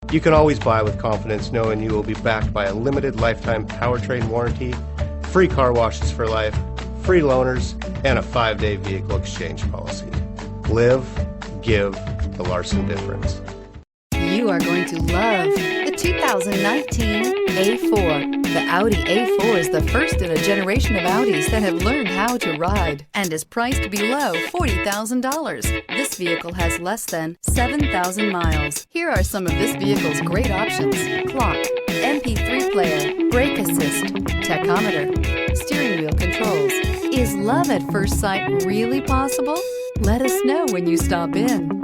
You can always buy with confidence knowing you will be backed by a limited lifetime powertrain warranty, free car washes for life, free loaners, and a 5-day vehicle exchange policy. Live, give the Larson difference. You are going to love the 2019 A4. The Audi A4 is the first in a generation of Audis that have learned how to ride and is priced below $40,000. This vehicle has less than 7,000 miles. Here are some of this vehicle's great options: clock, MP3 player, brake assist, tachometer, steering wheel controls. Is love at first sight really possible? Let us know when you stop in.